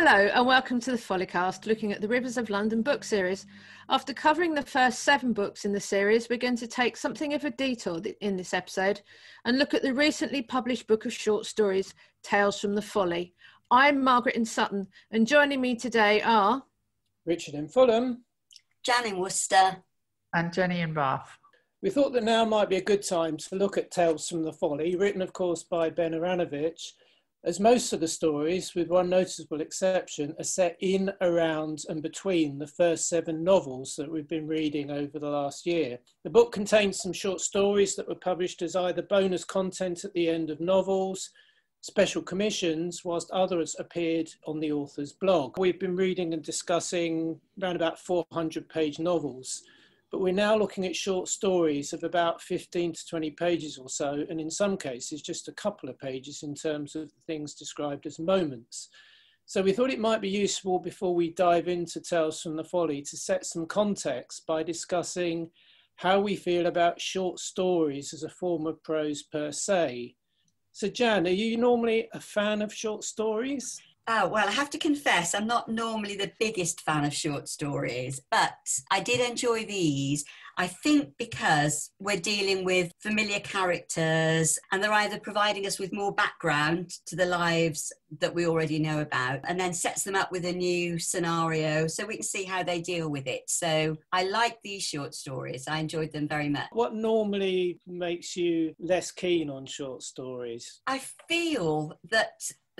Hello and welcome to the Follycast, looking at the Rivers of London book series. After covering the first 7 books in the series, we're going to take something of a detour in this episode and look at the recently published book of short stories, Tales from the Folly. I'm Margaret in Sutton, and joining me today are... Richard in Fulham, Jan in Worcester, and Jenny in Bath. We thought that now might be a good time to look at Tales from the Folly, written of course by Ben Aranovich, as most of the stories, with one noticeable exception, are set in, around and between the first 7 novels that we've been reading over the last year. The book contains some short stories that were published as either bonus content at the end of novels, special commissions, whilst others appeared on the author's blog. We've been reading and discussing around about 400-page novels, but we're now looking at short stories of about 15 to 20 pages or so, and in some cases just a couple of pages in terms of things described as moments. So we thought it might be useful before we dive into Tales from the Folly to set some context by discussing how we feel about short stories as a form of prose per se. So Jan, are you normally a fan of short stories? Well, I have to confess, I'm not normally the biggest fan of short stories, but I did enjoy these. I think because we're dealing with familiar characters and they're either providing us with more background to the lives that we already know about and then sets them up with a new scenario so we can see how they deal with it. So I like these short stories. I enjoyed them very much. What normally makes you less keen on short stories? I feel that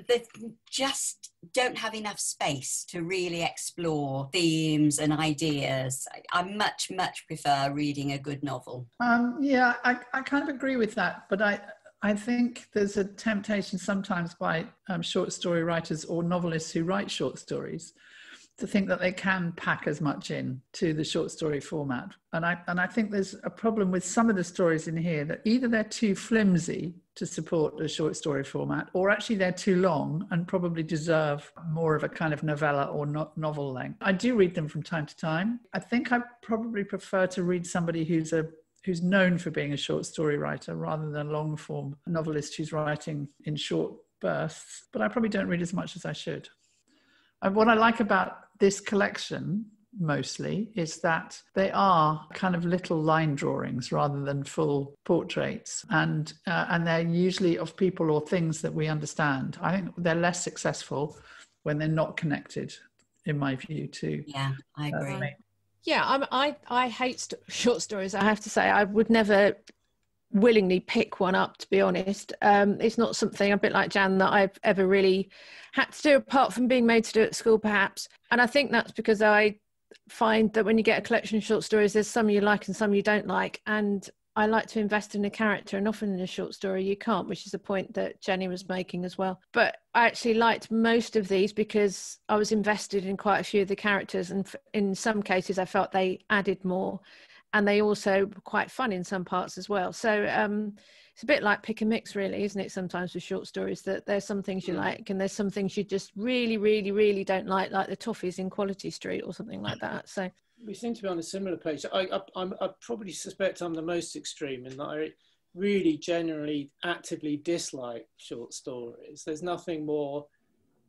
they just don't have enough space to really explore themes and ideas. I much prefer reading a good novel. Yeah, I kind of agree with that, but I think there's a temptation sometimes by short story writers or novelists who write short stories to think that they can pack as much in to the short story format. And I think there's a problem with some of the stories in here that either they're too flimsy to support a short story format, or actually they're too long and probably deserve more of a kind of novella or novel length. I do read them from time to time. I think I probably prefer to read somebody who's known for being a short story writer rather than a long form novelist who's writing in short bursts, but I probably don't read as much as I should. And what I like about this collection mostly is that they are kind of little line drawings rather than full portraits, and they're usually of people or things that we understand. I think they're less successful when they're not connected, in my view, to... Yeah, I agree. Yeah, I hate short stories, I have to say. I would never willingly pick one up, to be honest. It's not something, a bit like Jan, that I've ever really had to do, apart from being made to do at school perhaps. And I think that's because I find that when you get a collection of short stories, there's some you like and some you don't like, and I like to invest in a character, and often in a short story you can't, which is a point that Jenny was making as well. But I actually liked most of these because I was invested in quite a few of the characters, and in some cases I felt they added more, and they also were quite fun in some parts as well. So it's a bit like pick and mix, really, isn't it, sometimes with short stories, that there's some things you like and there's some things you just really don't like the toffees in Quality Street or something like that. So we seem to be on a similar page. I probably suspect I'm the most extreme in that I really generally actively dislike short stories. There's nothing more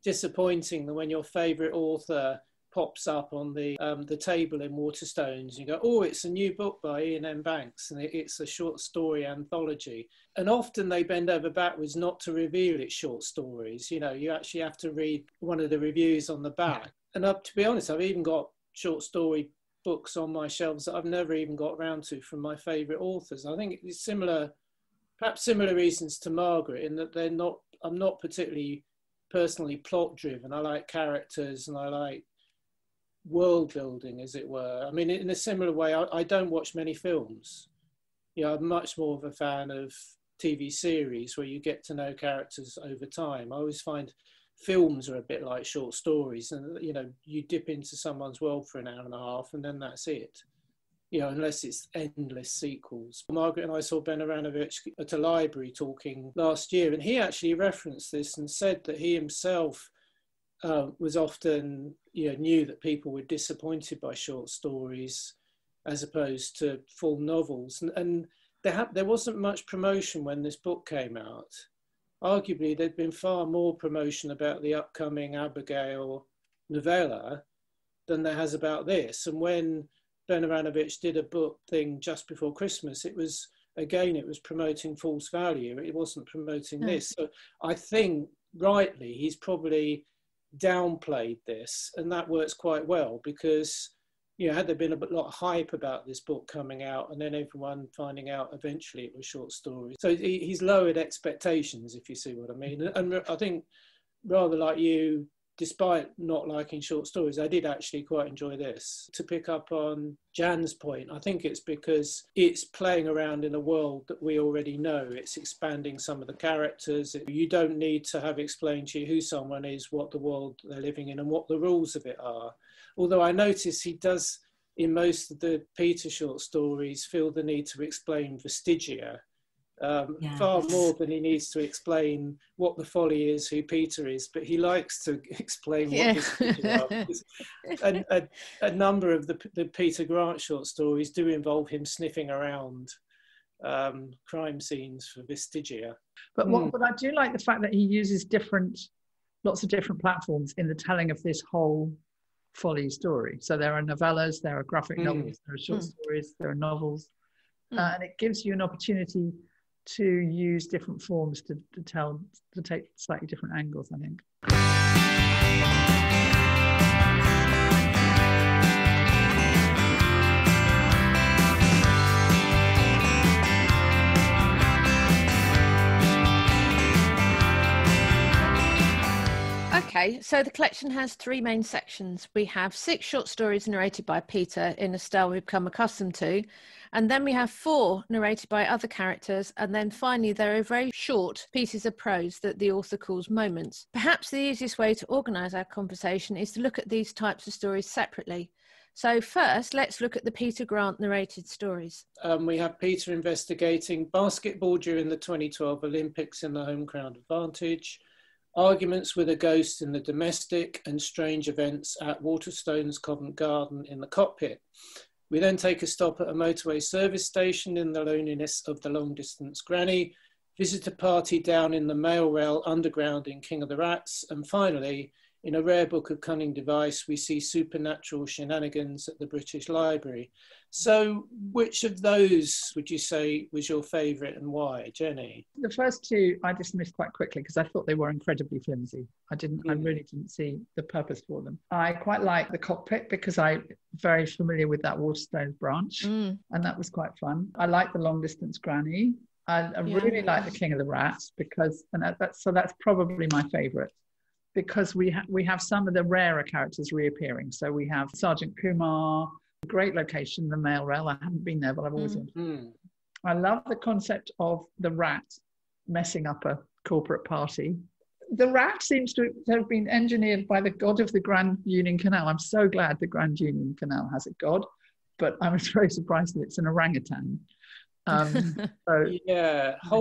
disappointing than when your favourite author pops up on the table in Waterstones. You go, oh, it's a new book by Ian M. Banks, and it's a short story anthology. And often they bend over backwards not to reveal it's short stories. You know, you actually have to read one of the reviews on the back. And to be honest, I've even got short story books on my shelves that I've never even got around to from my favourite authors. I think it's perhaps similar reasons to Margaret, in that I'm not particularly personally plot driven. I like characters and I like world building, as it were. I mean, in a similar way, I don't watch many films. You know, I'm much more of a fan of TV series where you get to know characters over time. I always find films are a bit like short stories, and you know, you dip into someone's world for an hour and a half and then that's it. You know, unless it's endless sequels. Margaret and I saw Ben Aranovich at a library talking last year, and he actually referenced this and said that he himself was often, you know, knew that people were disappointed by short stories as opposed to full novels, and there wasn't much promotion when this book came out. arguably there'd been far more promotion about the upcoming Abigail novella than there has about this. And when Ben Aranovich did a book thing just before Christmas, it was promoting False Value. It wasn't promoting this. So I think rightly he's probably downplayed this, and that works quite well, because had there been a lot of hype about this book coming out and then everyone finding out eventually it was short stories, so he's lowered expectations, if you see what I mean. And I think, rather like you, despite not liking short stories, I did actually quite enjoy this. To pick up on Jan's point, I think it's because it's playing around in a world that we already know. It's expanding some of the characters. You don't need to have explained to you who someone is, what the world they're living in, and what the rules of it are. Although I notice he does, in most of the Peter short stories, feel the need to explain vestigia. Far more than he needs to explain what the Folly is, who Peter is, but he likes to explain what vestigia are. A number of the Peter Grant short stories do involve him sniffing around crime scenes for vestigia. But but I do like the fact that he uses lots of different platforms in the telling of this whole Folly story. So there are novellas, there are graphic novels, there are short stories, there are novels, and it gives you an opportunity to use different forms to take slightly different angles, I think. Okay, so the collection has 3 main sections. We have 6 short stories narrated by Peter in a style we've become accustomed to. And then we have 4 narrated by other characters. And then finally, there are very short pieces of prose that the author calls moments. Perhaps the easiest way to organise our conversation is to look at these types of stories separately. So first, let's look at the Peter Grant narrated stories. We have Peter investigating basketball during the 2012 Olympics in the home crowd advantage, arguments with a ghost in the domestic, and strange events at Waterstone's Covent Garden in the cockpit. We then take a stop at a motorway service station in the loneliness of the long-distance granny, visit a party down in the mail rail underground in King of the Rats, and finally, in a rare book of cunning device, we see supernatural shenanigans at the British Library. So which of those would you say was your favourite and why, Jenny? The first 2 I dismissed quite quickly because I thought they were incredibly flimsy. I really didn't see the purpose for them. I quite like the cockpit because I'm very familiar with that Waterstones branch, and that was quite fun. I like the long distance granny. I really like the King of the Rats because, that's probably my favourite, because we have some of the rarer characters reappearing. So we have Sergeant Kumar, great location, the mail rail. I haven't been there, but I've always wanted. I love the concept of the rat messing up a corporate party. The rat seems to have been engineered by the god of the Grand Union Canal. I'm so glad the Grand Union Canal has a god, but I was very surprised that it's an orangutan. Hold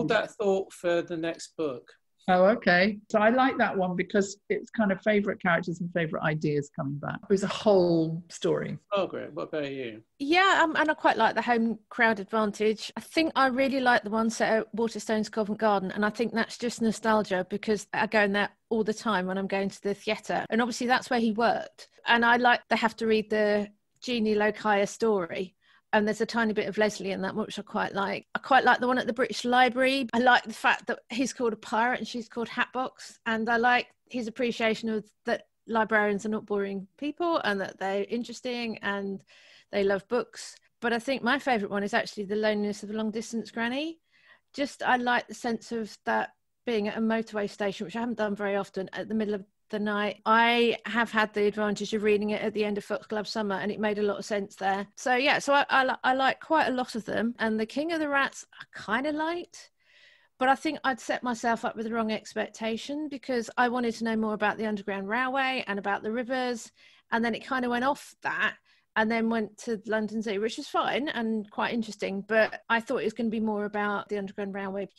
that thought for the next book. Oh, okay. So I like that one because it's kind of favourite characters and favourite ideas coming back. It was a whole story. Margaret, what about you? Yeah, and I quite like the home crowd advantage. I think I really like the one set at Waterstone's Covent Garden, and I think that's just nostalgia because I go in there all the time when I'm going to the theatre, and obviously that's where he worked. And I like they have to read the Jeannie Lokiah story. And there's a tiny bit of Leslie in that, which I quite like. I quite like the one at the British Library. I like the fact that he's called a pirate and she's called Hatbox. And I like his appreciation of that librarians are not boring people and that they're interesting and they love books. But I think my favourite one is actually The Loneliness of a Long Distance Granny. I like the sense of that being at a motorway station, which I haven't done very often, at the middle of the night. I have had the advantage of reading it at the end of Foxglove Summer, and it made a lot of sense there. So I like quite a lot of them. And the King of the Rats I kind of liked, but I think I'd set myself up with the wrong expectation because I wanted to know more about the Underground Railway and about the rivers, and then it kind of went off that and then went to London Zoo, which is fine and quite interesting, but I thought it was going to be more about the Underground Railway.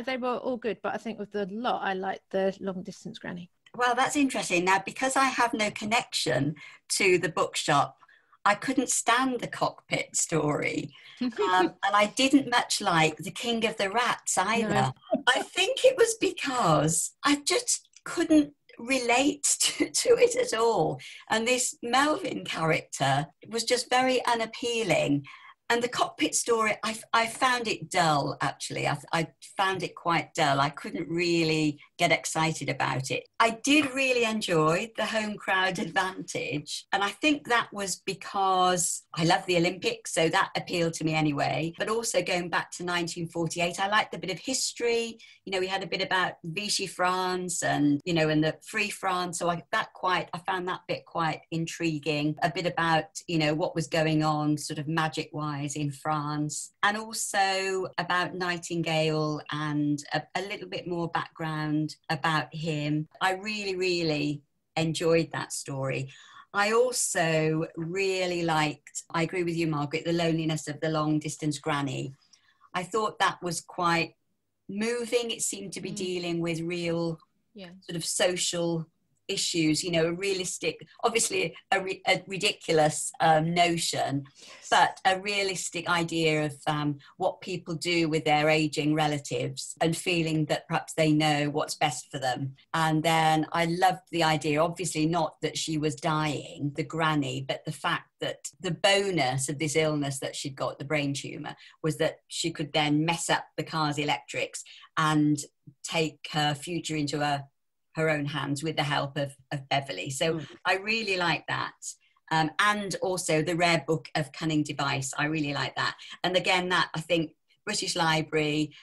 They were all good, but I think with the lot I liked the Long Distance Granny. Well, that's interesting. Now, because I have no connection to the bookshop, I couldn't stand the cockpit story. And I didn't much like the King of the Rats either. I think it was because I just couldn't relate to it at all. And this Melvin character was just very unappealing. And the cockpit story, I found it dull, actually. I found it quite dull. I couldn't really get excited about it. I did really enjoy the home crowd advantage. And I think that was because I love the Olympics, so that appealed to me anyway. But also going back to 1948, I liked the bit of history. You know, we had a bit about Vichy France and, you know, and the Free France. So I found that bit quite intriguing. A bit about, you know, what was going on sort of magic-wise in France, and also about Nightingale and a little bit more background about him. I really, really enjoyed that story. I also really liked, I agree with you, Margaret, the loneliness of the long distance granny. I thought that was quite moving. It seemed to be dealing with real sort of social issues, you know, a realistic, obviously a ridiculous notion, but a realistic idea of what people do with their aging relatives and feeling that perhaps they know what's best for them. And then I loved the idea, obviously not that she was dying, the granny, but the fact that the bonus of this illness that she'd got, the brain tumour, was that she could then mess up the car's electrics and take her future into her own hands with the help of Beverly. So I really like that. And also the rare book of Cunning Device. I really like that. And again, that I think British Library,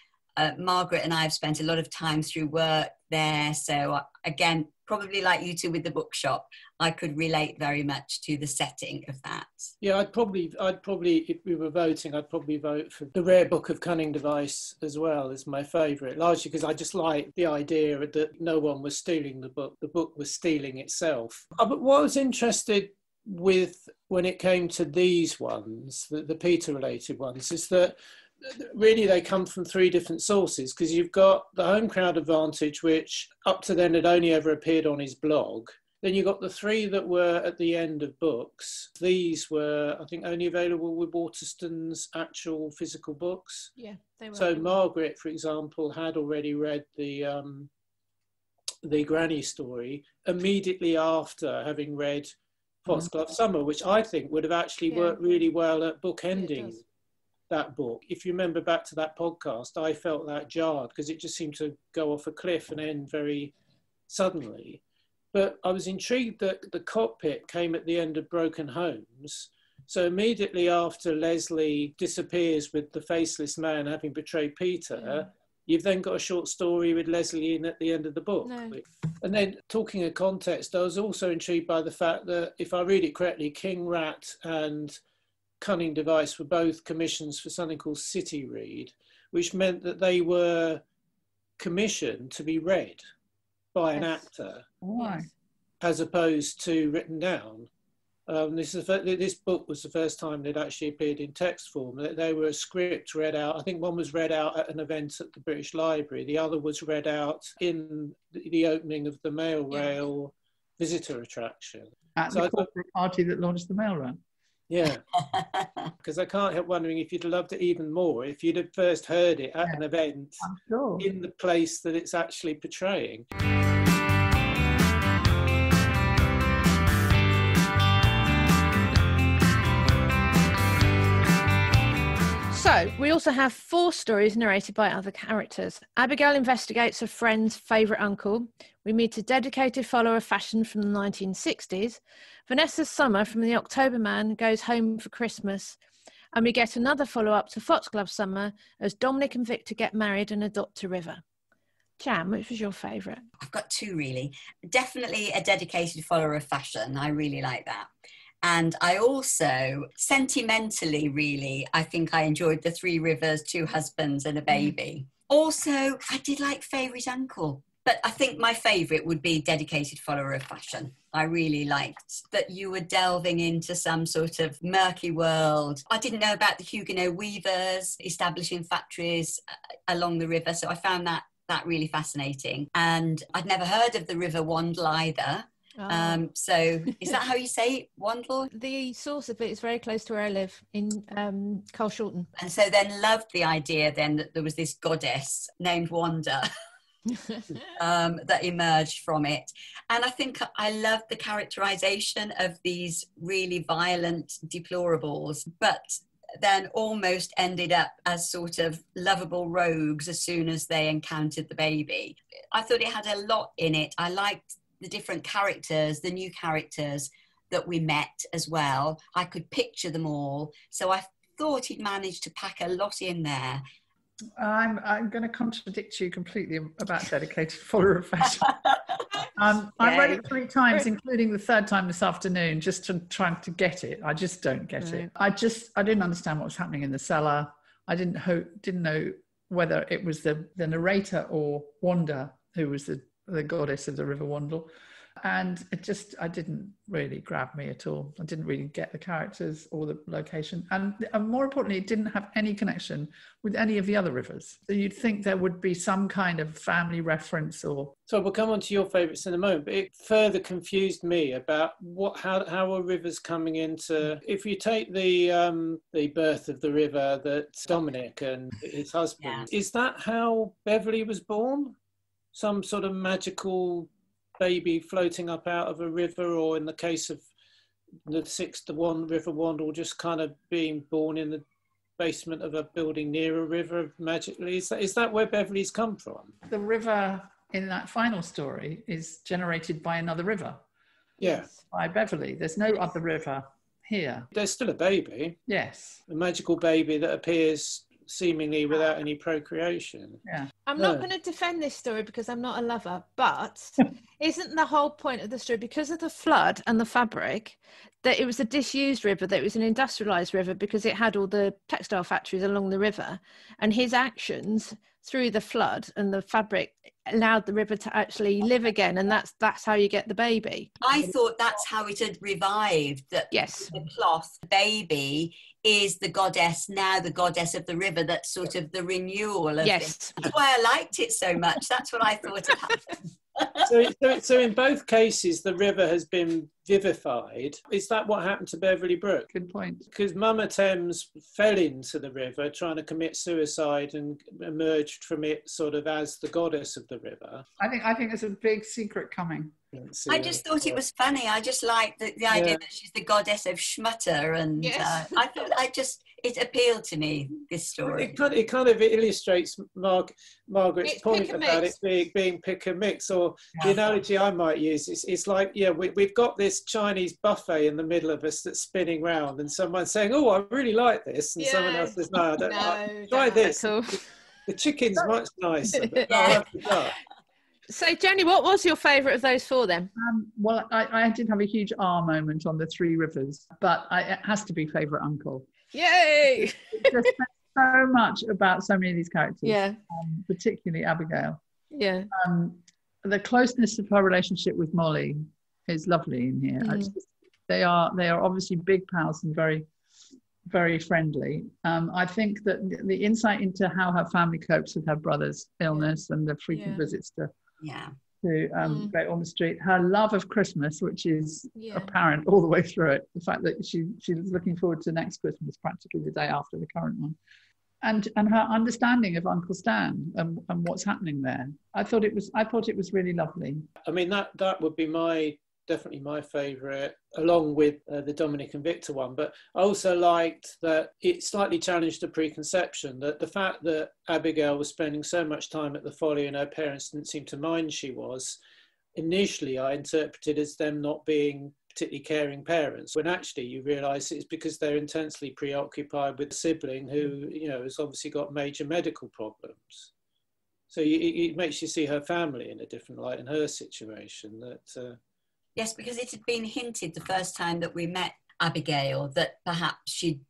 Margaret and I have spent a lot of time through work there. So again, probably like you two with the bookshop, I could relate very much to the setting of that. Yeah, I'd probably, if we were voting, I'd probably vote for the rare book of Cunning Device as well as my favourite, largely because I just like the idea that no one was stealing the book was stealing itself. But what I was interested with when it came to these ones, the Peter-related ones, is that really they come from three different sources, because you've got the home crowd advantage, which up to then had only ever appeared on his blog. Then you got the three that were at the end of books. These were, I think, only available with Waterston's actual physical books. Yeah, they were. So Margaret, for example, had already read the Granny story immediately after having read Foxglove Summer, which I think would have actually worked really well at bookending that book. If you remember back to that podcast, I felt that jarred because it just seemed to go off a cliff and end very suddenly. But I was intrigued that the cockpit came at the end of Broken Homes. So immediately after Leslie disappears with the faceless man having betrayed Peter, you've then got a short story with Leslie in at the end of the book. No. And then talking of context, I was also intrigued by the fact that, if I read it correctly, King Rat and Cunning Device were both commissions for something called City Read, which meant that they were commissioned to be read by an actor, as opposed to written down. This book was the first time they'd actually appeared in text form. They were a script read out. I think one was read out at an event at the British Library. The other was read out in the opening of the Mail Rail visitor attraction. At the corporate party that launched the Mail Run. Yeah, because I can't help wondering if you'd have loved it even more if you'd have first heard it at an event in the place that it's actually portraying. So, we also have 4 stories narrated by other characters. Abigail investigates a friend's favourite uncle. We meet a dedicated follower of fashion from the 1960s. Vanessa's Summer from the October Man goes home for Christmas. And we get another follow-up to Foxglove Summer as Dominic and Victor get married and adopt a river. Jan, which was your favourite? I've got 2 really. Definitely a dedicated follower of fashion. I really like that. And I also, sentimentally, really, I think I enjoyed the 3 Rivers, 2 Husbands and a Baby. Also, I did like Favourite Uncle. But I think my favourite would be Dedicated Follower of Fashion. I really liked that you were delving into some sort of murky world. I didn't know about the Huguenot weavers establishing factories along the river, so I found that really fascinating. And I'd never heard of the River Wandle either. So is that how you say it, Wandle? The source of it is very close to where I live in Carshalton. And so then loved the idea then that there was this goddess named Wanda that emerged from it. And I think I loved the characterization of these really violent deplorables, but then almost ended up as sort of lovable rogues as soon as they encountered the baby. I thought it had a lot in it. I liked the different characters, the new characters that we met as well. I could picture them all. So I thought he'd managed to pack a lot in there. I'm going to contradict you completely about dedicated follower of fashion. I read it 3 times, including the 3rd time this afternoon, just to try to get it. I just don't get it. I didn't understand what was happening in the cellar. I didn't know whether it was the narrator or Wanda who was the goddess of the River Wandle. And I didn't really grab me at all. I didn't really get the characters or the location. And more importantly, it didn't have any connection with any of the other rivers. So you'd think there would be some kind of family reference or... So we'll come on to your favourites in a moment, but it further confused me about how are rivers coming into... If you take the birth of the river that Dominic and his husband, is that how Beverly was born? Some sort of magical baby floating up out of a river, or in the case of the River Wandle, just kind of being born in the basement of a building near a river magically? Is that where Beverly's come from? The river in that final story is generated by another river. Yeah. By Beverly. There's no other river here. There's still a baby. Yes. A magical baby that appears seemingly without any procreation. Yeah. I'm not going to defend this story because I'm not a lover, but isn't the whole point of the story, because of the flood and the fabric, that it was a disused river, that it was an industrialized river because it had all the textile factories along the river, and his actions through the flood and the fabric allowed the river to actually live again, and that's how you get the baby. I thought that's how it had revived, that yes, the cloth baby is the goddess, now the goddess of the river. That's sort of the renewal of yes. That's why I liked it so much. That's what I thought had happened. So in both cases, the river has been vivified. Is that what happened to Beverly Brook? Good point. Because Mama Thames fell into the river trying to commit suicide and emerged from it sort of as the goddess of the river. I think there's a big secret coming. I just thought it was funny. I just liked the idea that she's the goddess of schmutter, and I thought it appealed to me, this story. It kind of illustrates Margaret's point about it being pick and mix, or the analogy I might use is it's like, we've got this Chinese buffet in the middle of us that's spinning round, and someone's saying, oh, I really like this, and someone else says, no, I don't try this. The chicken's much nicer. So, Jenny, what was your favourite of those 4 then? Well, I did have a huge R moment on the 3 rivers, but it has to be Favourite Uncle. Yay! It just says so much about so many of these characters, particularly Abigail. Yeah. The closeness of her relationship with Molly is lovely in here. They are obviously big pals and very, very friendly. I think that the insight into how her family copes with her brother's illness and the frequent visits to Great Ormond Street, her love of Christmas, which is apparent all the way through it, the fact that she was looking forward to next Christmas practically the day after the current one, and her understanding of Uncle Stan and what's happening there. I thought it was really lovely. I mean, that would be definitely my favourite, along with the Dominic and Victor one. But I also liked that it slightly challenged the preconception, that the fact that Abigail was spending so much time at the Folly and her parents didn't seem to mind she was, initially I interpreted as them not being particularly caring parents, when actually you realise it's because they're intensely preoccupied with a sibling who, has obviously got major medical problems. So it makes you see her family in a different light in her situation. Yes, because it had been hinted the first time that we met Abigail that perhaps she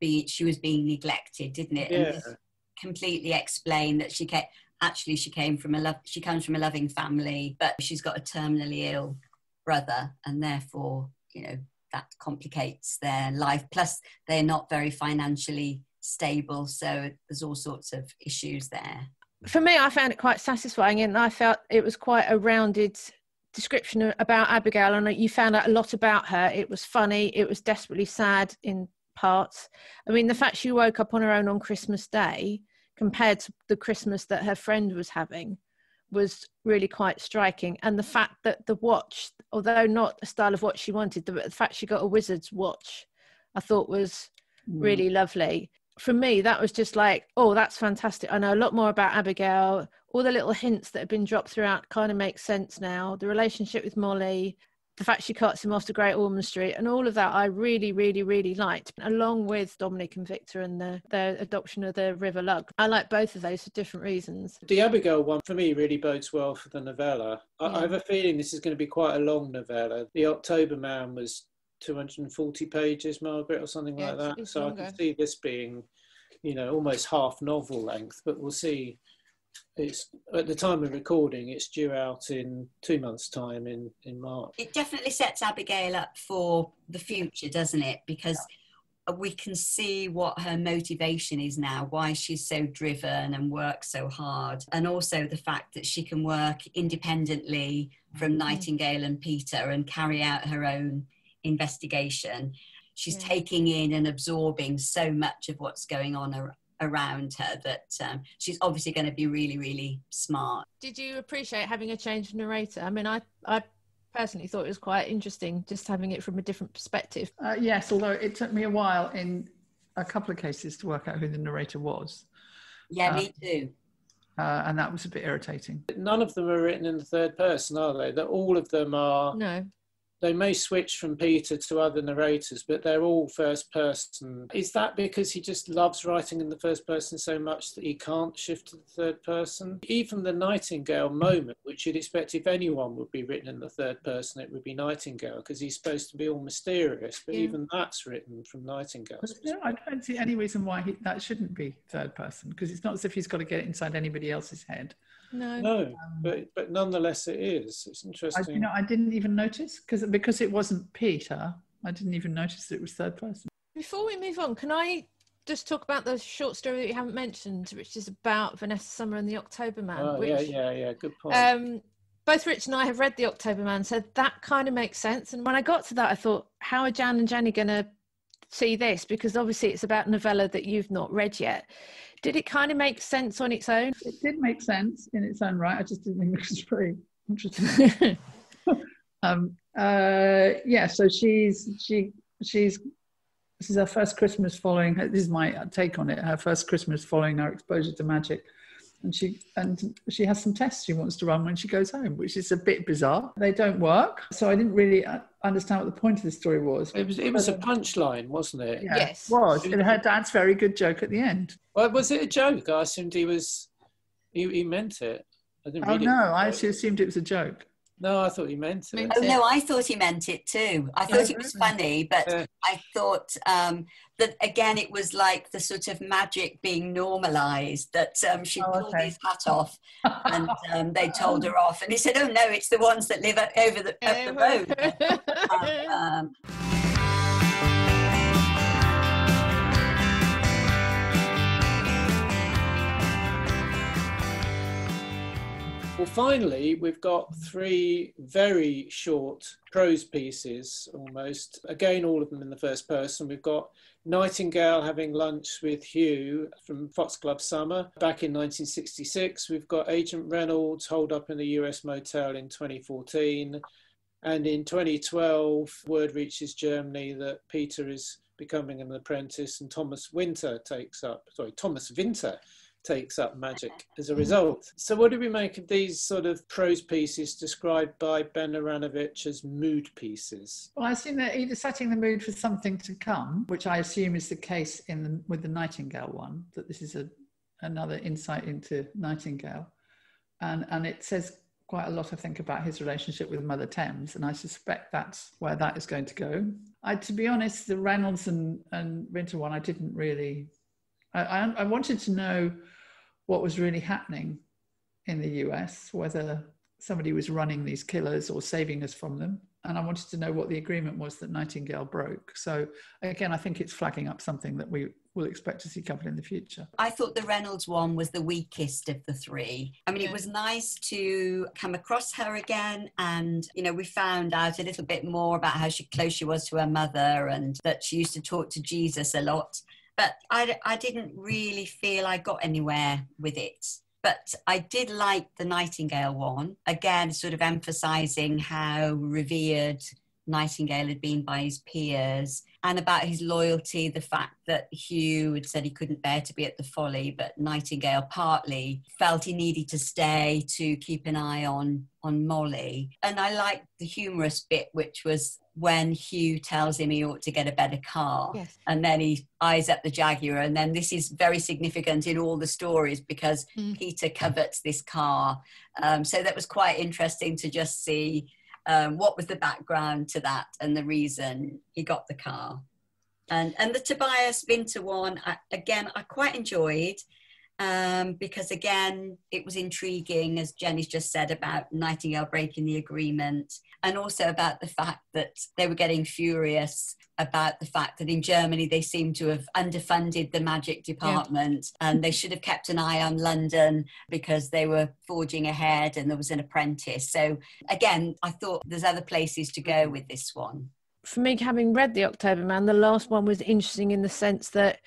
was being neglected, didn't it? Yeah. And this completely explained that she comes from a loving family, but she's got a terminally ill brother, and therefore, that complicates their life. Plus, they're not very financially stable, so there's all sorts of issues there. For me, I found it quite satisfying, and I felt it was quite a rounded description about Abigail, and you found out a lot about her. It was funny, it was desperately sad in parts. I mean, the fact she woke up on her own on Christmas Day compared to the Christmas that her friend was having was really quite striking. And the fact that the watch, although not a style of watch she wanted, the fact she got a wizard's watch, I thought was really lovely. For me, that was just like, oh, that's fantastic. I know a lot more about Abigail. All the little hints that have been dropped throughout kind of make sense now. The relationship with Molly, the fact she cuts him off to Great Ormond Street, and all of that I really, really, really liked, along with Dominic and Victor and their adoption of the River Lug. I like both of those for different reasons. The Abigail one, for me, really bodes well for the novella. I have a feeling this is going to be quite a long novella. The October Man was 240 pages, Margaret, or something like that. So longer. I can see this being, almost half novel length, but we'll see. It's at the time of recording, it's due out in 2 months' time in March. It definitely sets Abigail up for the future, doesn't it? Because we can see what her motivation is now, why she's so driven and works so hard, and also the fact that she can work independently from Nightingale and Peter and carry out her own investigation. She's taking in and absorbing so much of what's going on around her that she's obviously going to be really, really smart. Did you appreciate having a change of narrator? I mean, I personally thought it was quite interesting just having it from a different perspective. Yes, although it took me a while in a couple of cases to work out who the narrator was. Yeah, me too. And that was a bit irritating. None of them are written in the third person, are they? That all of them are... No. They may switch from Peter to other narrators, but they're all first person. Is that because he just loves writing in the first person so much that he can't shift to the third person? Even the Nightingale moment, which you'd expect if anyone would be written in the third person, it would be Nightingale, because he's supposed to be all mysterious, but even that's written from Nightingale's perspective. I don't see any reason why that shouldn't be third person, because it's not as if he's got to get it inside anybody else's head. No, but nonetheless it is. It's interesting. I didn't even notice because it wasn't Peter. I didn't even notice that it was third person. Before we move on, can I just talk about the short story that you haven't mentioned, which is about Vanessa Summer and the October Man? Oh, yeah, good point. Both Rich and I have read the October Man, so that kind of makes sense. And when I got to that, I thought, how are Jan and Jenny going to see this? Because obviously it's about a novella that you've not read yet. Did it kind of make sense on its own? It did make sense in its own right. I just didn't think it was very interesting. So this is her first Christmas following. This is my take on it. Her first Christmas following her exposure to magic, and she has some tests she wants to run when she goes home, which is a bit bizarre. They don't work, so I didn't really understand what the point of the story was. It was a punchline, wasn't it? Yeah, yes, it was. And her dad's very good joke at the end. Well, was it a joke? I assumed he meant it. I actually assumed it was a joke. No, I thought he meant it. Oh, no, I thought he meant it too. I thought it was funny, but I thought that, again, it was like the sort of magic being normalised, that she pulled his hat off and they told her off. And he said, oh, no, it's the ones that live up the road. Well, finally, we've got 3 very short prose pieces, almost. Again, all of them in the first person. We've got Nightingale having lunch with Hugh from Foxglove Summer back in 1966. We've got Agent Reynolds holed up in a US motel in 2014. And in 2012, word reaches Germany that Peter is becoming an apprentice and Thomas Winter takes up magic as a result. So what do we make of these sort of prose pieces described by Ben Aranovich as mood pieces? Well, I assume they're either setting the mood for something to come, which I assume is the case with the Nightingale one, that this is another insight into Nightingale. And it says quite a lot, I think, about his relationship with Mother Thames, and I suspect that's where that is going to go. To be honest, the Reynolds and Winter one, I didn't really... I wanted to know what was really happening in the US, whether somebody was running these killers or saving us from them. And I wanted to know what the agreement was that Nightingale broke. So again, I think it's flagging up something that we we'll expect to see couple in the future. I thought the Reynolds one was the weakest of the three. I mean, it was nice to come across her again, and, you know, we found out a little bit more about how close she was to her mother and that she used to talk to Jesus a lot. But I didn't really feel I got anywhere with it. But I did like the Nightingale one, again, sort of emphasising how revered Nightingale had been by his peers, and about his loyalty, the fact that Hugh had said he couldn't bear to be at the Folly, but Nightingale partly felt he needed to stay to keep an eye on Molly. And I liked the humorous bit, which was when Hugh tells him he ought to get a better car. Yes. And then he eyes up the Jaguar. And then this is very significant in all the stories because Peter covets this car. So that was quite interesting to just see what was the background to that and the reason he got the car. And the Tobias Winter one, I quite enjoyed, because again, it was intriguing, as Jenny's just said, about Nightingale breaking the agreement, and also about the fact that they were getting furious about the fact that in Germany they seem to have underfunded the magic department, and they should have kept an eye on London because they were forging ahead and there was an apprentice. So again, I thought there's other places to go with this one. For me, having read The October Man, the last one was interesting in the sense that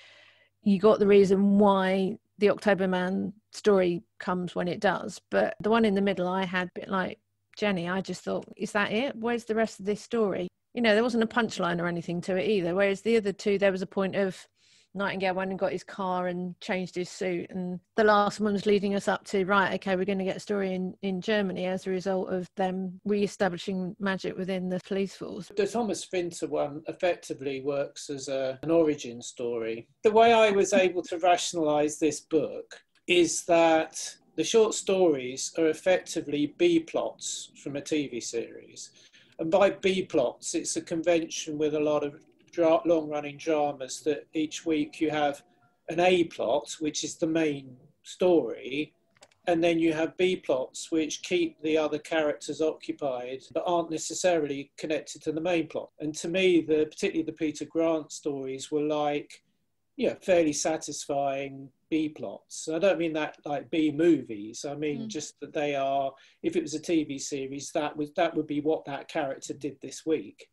you got the reason why the October Man story comes when it does. But the one in the middle, I had a bit like Jenny. I just thought, is that it? Where's the rest of this story? You know, there wasn't a punchline or anything to it either. Whereas the other two, there was a point of Nightingale went and got his car and changed his suit. And the last one was leading us up to, right, okay, we're going to get a story in Germany as a result of them re-establishing magic within the police force. The Thomas Winter one effectively works as an origin story. The way I was able to rationalise this book is that the short stories are effectively B-plots from a TV series. And by B-plots, it's a convention with a lot of long-running dramas that each week you have an A-plot, which is the main story, and then you have B-plots which keep the other characters occupied but aren't necessarily connected to the main plot. And to me, particularly the Peter Grant stories were like, fairly satisfying B-plots. I don't mean that like B-movies. I mean just that they are, if it was a TV series, that would be what that character did this week.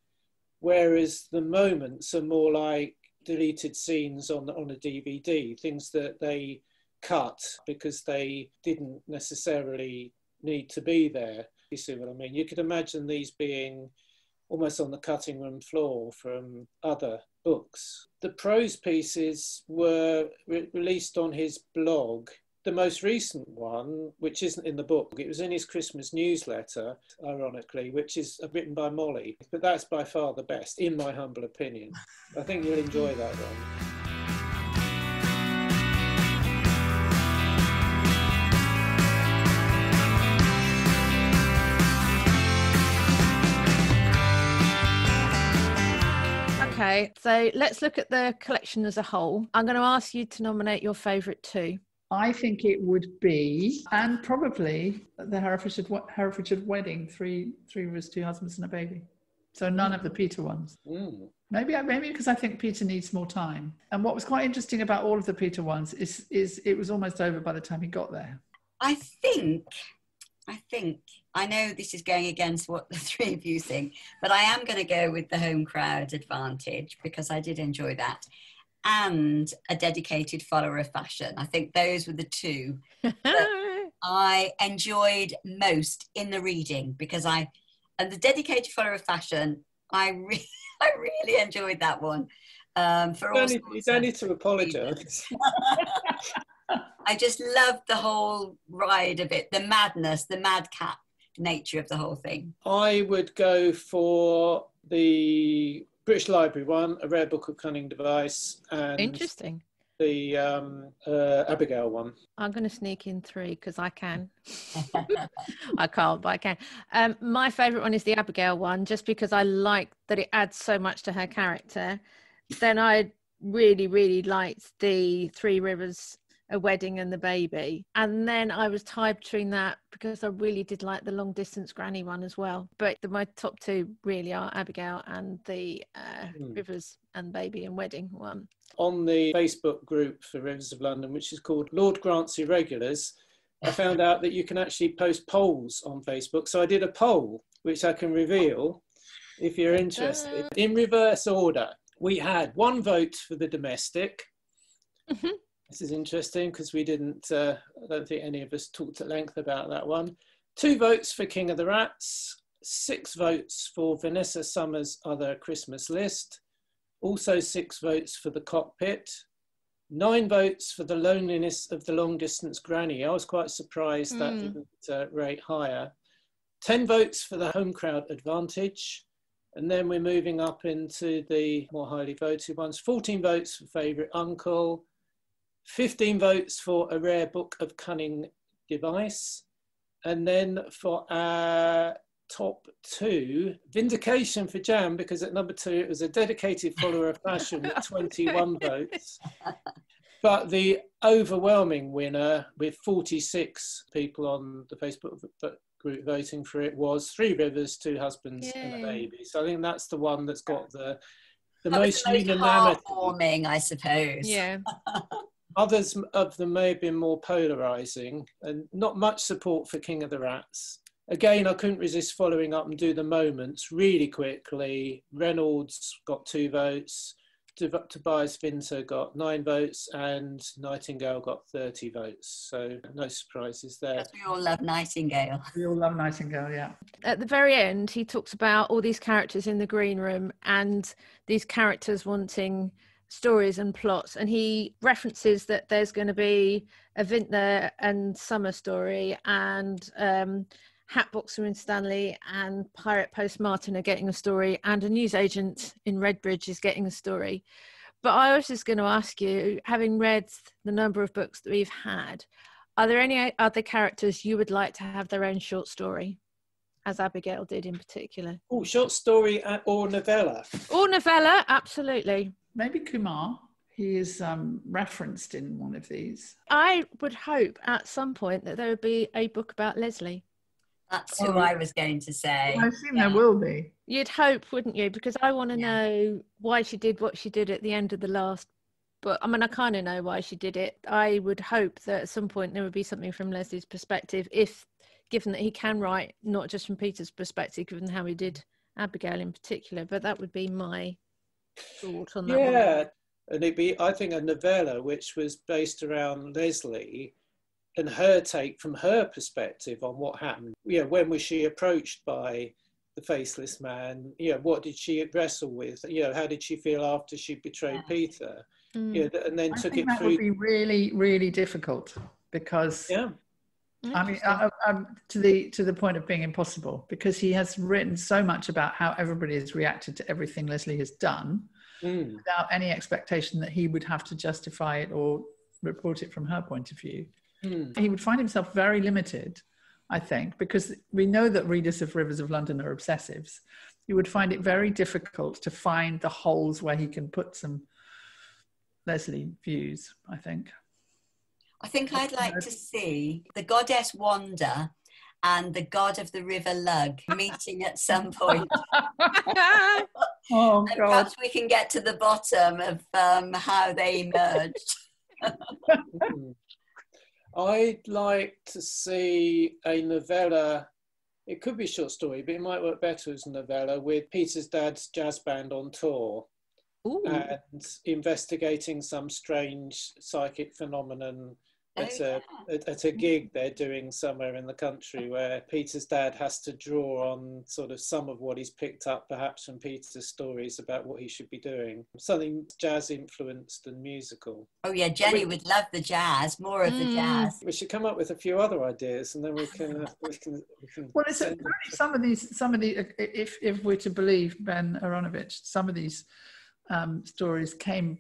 Whereas the moments are more like deleted scenes on a DVD, things that they cut because they didn't necessarily need to be there. You see what I mean? You could imagine these being almost on the cutting room floor from other books. The prose pieces were released on his blog. The most recent one, which isn't in the book, it was in his Christmas newsletter, ironically, which is written by Molly. But that's by far the best, in my humble opinion. I think you'll enjoy that one. Okay, so let's look at the collection as a whole. I'm going to ask you to nominate your favourite two. I think it would be, and probably, the Herefordshire Wedding, Three Rivers, Two Husbands and a Baby. So none of the Peter ones. Maybe because I think Peter needs more time. And what was quite interesting about all of the Peter ones is it was almost over by the time he got there. I know this is going against what the three of you think, but I am going to go with the home crowd advantage because I did enjoy that. And a dedicated follower of fashion. I think those were the two that I enjoyed most in the reading because and the dedicated follower of fashion, I really enjoyed that one. You don't need to apologise. I just loved the whole ride of it, the madness, the madcap nature of the whole thing. I would go for the British Library one, A Rare Book of Cunning Device, and interesting. The Abigail one. I'm going to sneak in three because I can. I can't, but I can. My favourite one is the Abigail one, just because I like that it adds so much to her character. Then I really, really liked the Three Rivers a wedding and the baby. And then I was tied between that because I really did like the long distance granny one as well. But my top two really are Abigail and the Rivers and Baby and Wedding one. On the Facebook group for Rivers of London, which is called Lord Grant's Irregulars, I found out that you can actually post polls on Facebook. So I did a poll, which I can reveal if you're interested. In reverse order, we had 1 vote for the domestic. Mm-hmm. This is interesting because we didn't, I don't think any of us talked at length about that one. 2 votes for King of the Rats, 6 votes for Vanessa Summers' Other Christmas List, also 6 votes for The Cockpit, 9 votes for The Loneliness of the Long Distance Granny. I was quite surprised that didn't rate higher. 10 votes for The Home Crowd Advantage. And then we're moving up into the more highly voted ones. 14 votes for Favourite Uncle, 15 votes for A Rare Book of Cunning Device. And then for our top 2, Vindication for Jam, because at number 2, it was a dedicated follower of fashion with 21 votes. But the overwhelming winner, with 46 people on the Facebook group voting for it, was 3 Rivers, 2 Husbands and a Baby. So I think that's the one that's got the most unanimity. Heartwarming, I suppose. Yeah. Others of them may have been more polarising, and not much support for King of the Rats. Again, I couldn't resist following up and do the moments really quickly. Reynolds got 2 votes, Tobias Vinter got 9 votes, and Nightingale got 30 votes. So no surprises there. We all love Nightingale. We all love Nightingale, yeah. At the very end, he talks about all these characters in the green room and these characters wanting stories and plots, and he references that there's going to be a Vintner and Summer story, and Hatboxer and Stanley and Pirate Post Martin are getting a story, and a newsagent in Redbridge is getting a story. But I was just going to ask you, having read the number of books that we've had, are there any other characters you would like to have their own short story, as Abigail did in particular? Oh, short story or novella? Or novella, absolutely. Maybe Kumar. He is referenced in one of these. I would hope at some point that there would be a book about Leslie. That's who I was going to say. I assume there will be. You'd hope, wouldn't you? Because I want to know why she did what she did at the end of the last book. I mean, I kind of know why she did it. I would hope that at some point there would be something from Leslie's perspective, given that he can write, not just from Peter's perspective, given how he did Abigail in particular. But that would be my thought on that one. Yeah, and it'd be, I think, a novella which was based around Leslie and her take from her perspective on what happened. You know, when was she approached by the faceless man? You know, what did she wrestle with? You know, how did she feel after she betrayed Peter? You know, and then I took think it that through. would be really, really difficult because Yeah. I mean, to the point of being impossible, because he has written so much about how everybody has reacted to everything Leslie has done without any expectation that he would have to justify it or report it from her point of view. He would find himself very limited, I think, because we know that readers of Rivers of London are obsessives. You would find it very difficult to find the holes where he can put some Leslie views, I think. I think I'd like to see the goddess Wanda and the god of the river Lug meeting at some point. Oh, and God. perhaps we can get to the bottom of how they emerged. I'd like to see a novella. It could be a short story, but it might work better as a novella with Peter's dad's jazz band on tour. Ooh. And investigating some strange psychic phenomenon at a gig they're doing somewhere in the country, where Peter's dad has to draw on sort of some of what he's picked up perhaps from Peter's stories about what he should be doing. Something jazz influenced and musical. Oh yeah, Jenny would love the jazz, more of the jazz. We should come up with a few other ideas, and then we can well, it's apparently some of the if we're to believe Ben Aronovich, some of these stories came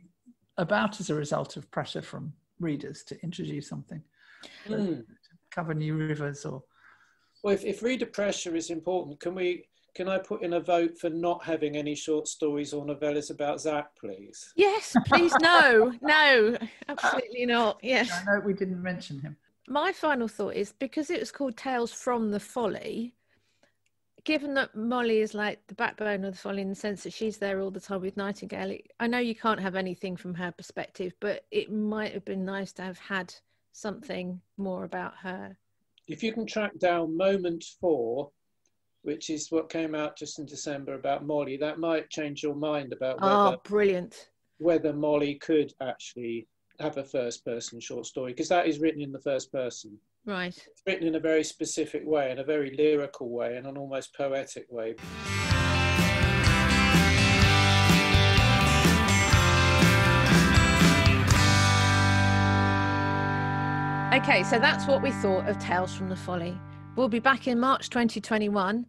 about as a result of pressure from readers to introduce something, to cover new rivers. Or well, if reader pressure is important, can I put in a vote for not having any short stories or novellas about Zach, please? Yes, please. No, absolutely Absolutely not. Yes. I know we didn't mention him. My final thought is, because it was called Tales from the Folly, given that Molly is like the backbone of the Folly in the sense that she's there all the time with Nightingale, I know you can't have anything from her perspective, but it might have been nice to have had something more about her. If you can track down Moment 4, which is what came out just in December about Molly, that might change your mind about Brilliant. Whether Molly could actually have a first-person short story, because that is written in the first person. Right. It's written in a very specific way, in a very lyrical way, and an almost poetic way. Okay, so that's what we thought of Tales from the Folly. We'll be back in March 2021.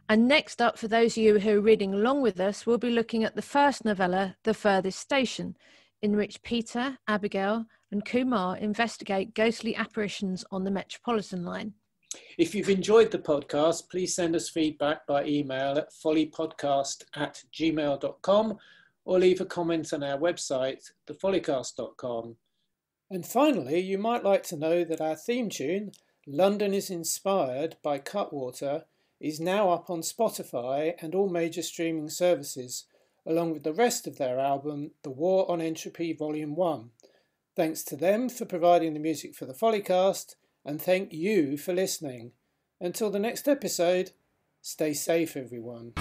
And next up, for those of you who are reading along with us, we'll be looking at the first novella, The Furthest Station, in which Peter, Abigail and Kumar investigate ghostly apparitions on the Metropolitan line. If you've enjoyed the podcast, please send us feedback by email at follypodcast@gmail.com or leave a comment on our website, thefollycast.com. And finally, you might like to know that our theme tune, London is Inspired by Cutwater, is now up on Spotify and all major streaming services, along with the rest of their album, The War on Entropy Volume 1. Thanks to them for providing the music for the Follycast, and thank you for listening. Until the next episode, stay safe, everyone.